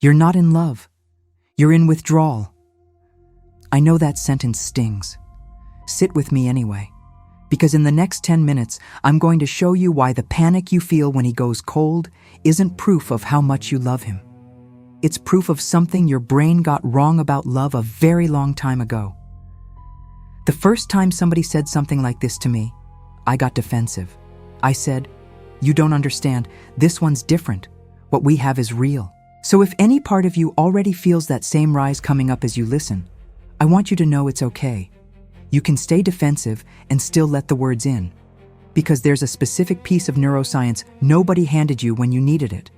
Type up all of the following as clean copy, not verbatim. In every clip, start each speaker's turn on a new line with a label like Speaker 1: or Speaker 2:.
Speaker 1: You're not in love. You're in withdrawal. I know that sentence stings. Sit with me anyway, because in the next 10 minutes, I'm going to show you why the panic you feel when he goes cold isn't proof of how much you love him. It's proof of something your brain got wrong about love a very long time ago. The first time somebody said something like this to me, I got defensive. I said, "You don't understand. This one's different. What we have is real." So if any part of you already feels that same rise coming up as you listen, I want you to know it's okay. You can stay defensive and still let the words in, because there's a specific piece of neuroscience nobody handed you when you needed it.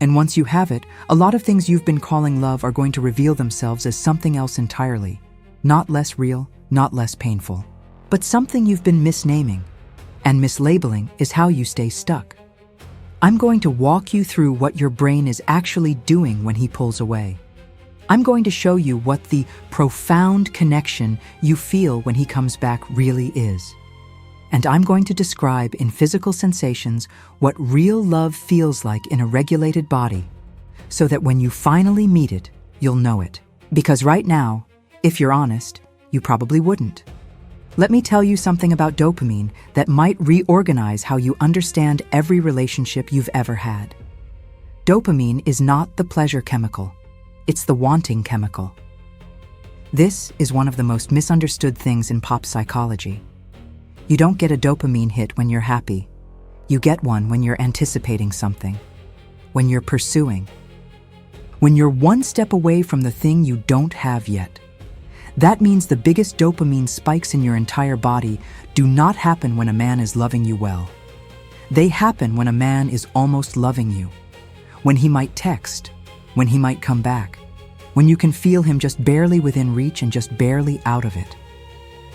Speaker 1: And once you have it, a lot of things you've been calling love are going to reveal themselves as something else entirely. Not less real, not less painful, but something you've been misnaming. And mislabeling is how you stay stuck. I'm going to walk you through what your brain is actually doing when he pulls away. I'm going to show you what the profound connection you feel when he comes back really is. And I'm going to describe in physical sensations what real love feels like in a regulated body, so that when you finally meet it, you'll know it. Because right now, if you're honest, you probably wouldn't. Let me tell you something about dopamine that might reorganize how you understand every relationship you've ever had. Dopamine is not the pleasure chemical. It's the wanting chemical. This is one of the most misunderstood things in pop psychology. You don't get a dopamine hit when you're happy. You get one when you're anticipating something, when you're pursuing, when you're one step away from the thing you don't have yet. That means the biggest dopamine spikes in your entire body do not happen when a man is loving you well. They happen when a man is almost loving you, when he might text, when he might come back, when you can feel him just barely within reach and just barely out of it.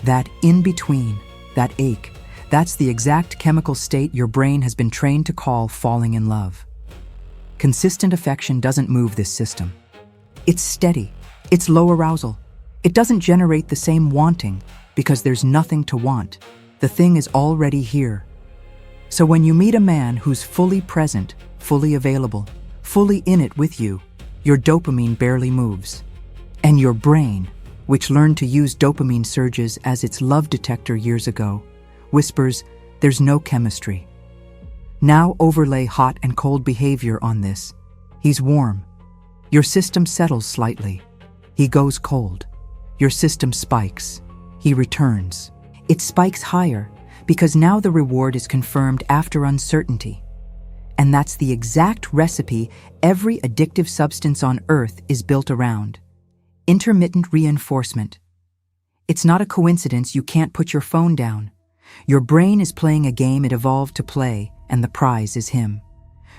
Speaker 1: That in-between, that ache, that's the exact chemical state your brain has been trained to call falling in love. Consistent affection doesn't move this system. It's steady. It's low arousal. It doesn't generate the same wanting because there's nothing to want. The thing is already here. So when you meet a man who's fully present, fully available, fully in it with you, your dopamine barely moves. And your brain, which learned to use dopamine surges as its love detector years ago, whispers, "There's no chemistry." Now overlay hot and cold behavior on this. He's warm. Your system settles slightly. He goes cold. Your system spikes. He returns. It spikes higher because now the reward is confirmed after uncertainty. And that's the exact recipe every addictive substance on earth is built around. Intermittent reinforcement. It's not a coincidence you can't put your phone down. Your brain is playing a game it evolved to play, and the prize is him.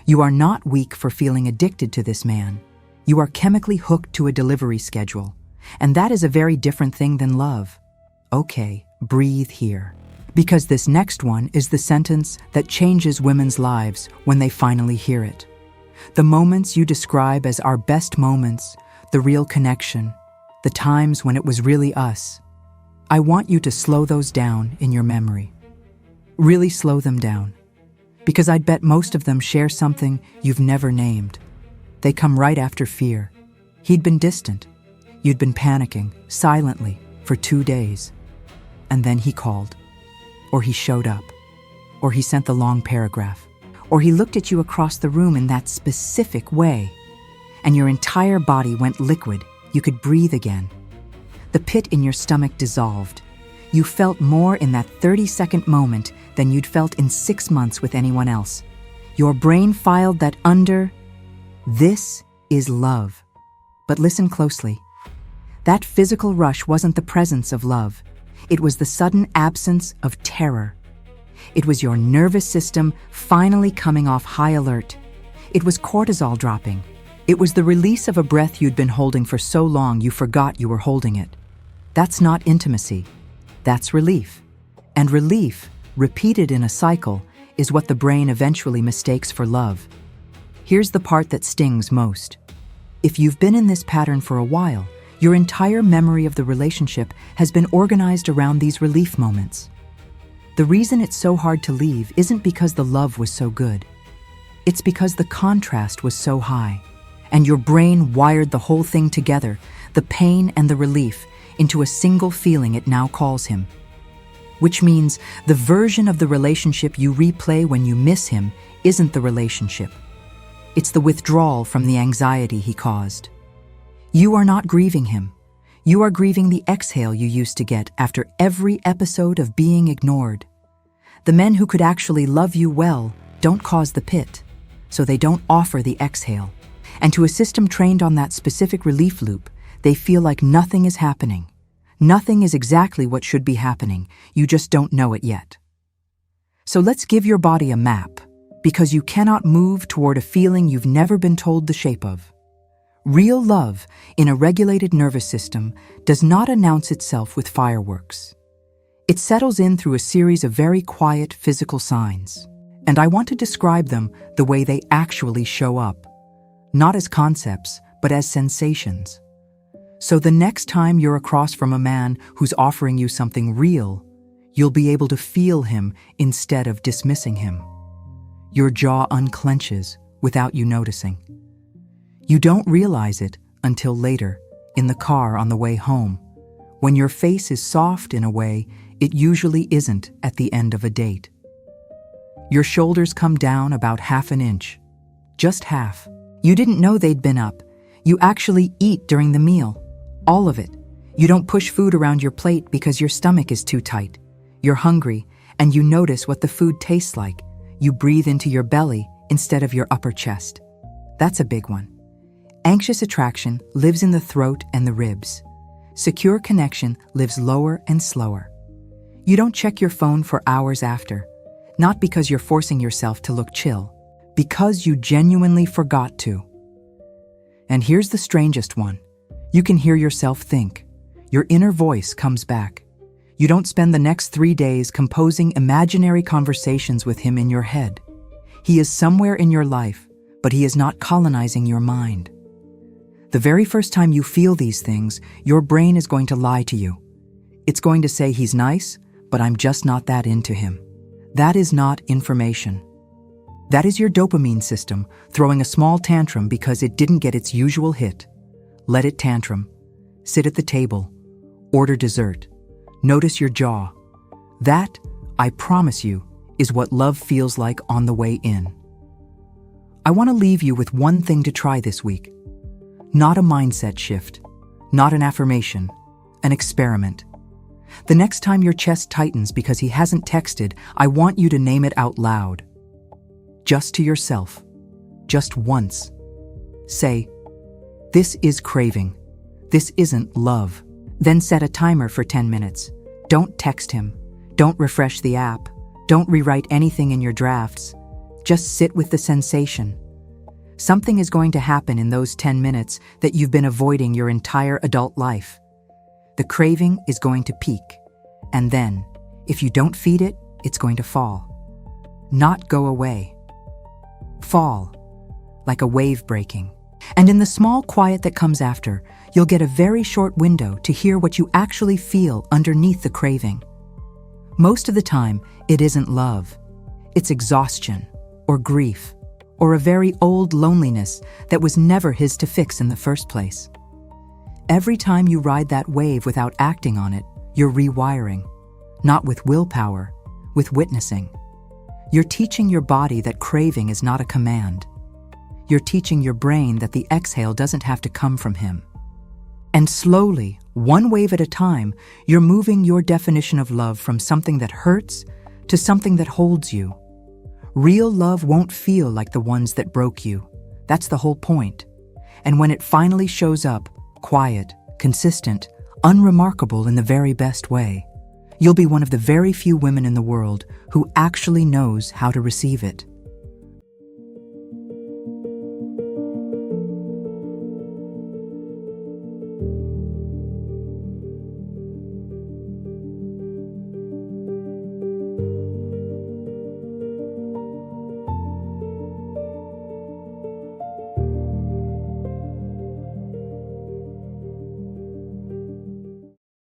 Speaker 1: You are not weak for feeling addicted to this man. You are chemically hooked to a delivery schedule. And that is a very different thing than love. Okay, breathe here. Because this next one is the sentence that changes women's lives when they finally hear it. The moments you describe as our best moments, the real connection, the times when it was really us. I want you to slow those down in your memory. Really slow them down. Because I'd bet most of them share something you've never named. They come right after fear. He'd been distant. You'd been panicking, silently, for 2 days. And then he called. Or he showed up. Or he sent the long paragraph. Or he looked at you across the room in that specific way. And your entire body went liquid. You could breathe again. The pit in your stomach dissolved. You felt more in that 30-second moment than you'd felt in 6 months with anyone else. Your brain filed that under. This is love. But listen closely. That physical rush wasn't the presence of love. It was the sudden absence of terror. It was your nervous system finally coming off high alert. It was cortisol dropping. It was the release of a breath you'd been holding for so long you forgot you were holding it. That's not intimacy. That's relief. And relief, repeated in a cycle, is what the brain eventually mistakes for love. Here's the part that stings most. If you've been in this pattern for a while, your entire memory of the relationship has been organized around these relief moments. The reason it's so hard to leave isn't because the love was so good. It's because the contrast was so high. and your brain wired the whole thing together, the pain and the relief, into a single feeling it now calls him. Which means the version of the relationship you replay when you miss him isn't the relationship. It's the withdrawal from the anxiety he caused. You are not grieving him. You are grieving the exhale you used to get after every episode of being ignored. The men who could actually love you well don't cause the pit, so they don't offer the exhale. And to a system trained on that specific relief loop, they feel like nothing is happening. Nothing is exactly what should be happening. You just don't know it yet. So let's give your body a map, because you cannot move toward a feeling you've never been told the shape of. Real love in a regulated nervous system does not announce itself with fireworks. It settles in through a series of very quiet physical signs, and I want to describe them the way they actually show up, not as concepts, but as sensations. So the next time you're across from a man who's offering you something real, you'll be able to feel him instead of dismissing him. Your jaw unclenches without you noticing. You don't realize it until later, in the car on the way home, when your face is soft in a way it usually isn't at the end of a date. Your shoulders come down about half an inch. Just half. You didn't know they'd been up. You actually eat during the meal. All of it. You don't push food around your plate because your stomach is too tight. You're hungry, and you notice what the food tastes like. You breathe into your belly instead of your upper chest. That's a big one. Anxious attraction lives in the throat and the ribs. Secure connection lives lower and slower. You don't check your phone for hours after, not because you're forcing yourself to look chill, because you genuinely forgot to. And here's the strangest one. You can hear yourself think. Your inner voice comes back. You don't spend the next 3 days composing imaginary conversations with him in your head. He is somewhere in your life, but he is not colonizing your mind. The very first time you feel these things, your brain is going to lie to you. It's going to say he's nice, but I'm just not that into him. That is not information. That is your dopamine system throwing a small tantrum because it didn't get its usual hit. Let it tantrum. Sit at the table. Order dessert. Notice your jaw. That, I promise you, is what love feels like on the way in. I want to leave you with one thing to try this week. Not a mindset shift, not an affirmation, an experiment. The next time your chest tightens because he hasn't texted, I want you to name it out loud. Just to yourself. Just once. Say, "This is craving. This isn't love." Then set a timer for 10 minutes. Don't text him. Don't refresh the app. Don't rewrite anything in your drafts. Just sit with the sensation. Something is going to happen in those 10 minutes that you've been avoiding your entire adult life. The craving is going to peak. And then, if you don't feed it, it's going to fall. Not go away. Fall. Like a wave breaking. And in the small quiet that comes after, you'll get a very short window to hear what you actually feel underneath the craving. Most of the time, it isn't love. It's exhaustion, or grief, or a very old loneliness that was never his to fix in the first place. Every time you ride that wave without acting on it, you're rewiring. Not with willpower, with witnessing. You're teaching your body that craving is not a command. You're teaching your brain that the exhale doesn't have to come from him. And slowly, one wave at a time, you're moving your definition of love from something that hurts to something that holds you. Real love won't feel like the ones that broke you. That's the whole point. And when it finally shows up, quiet, consistent, unremarkable in the very best way, you'll be one of the very few women in the world who actually knows how to receive it.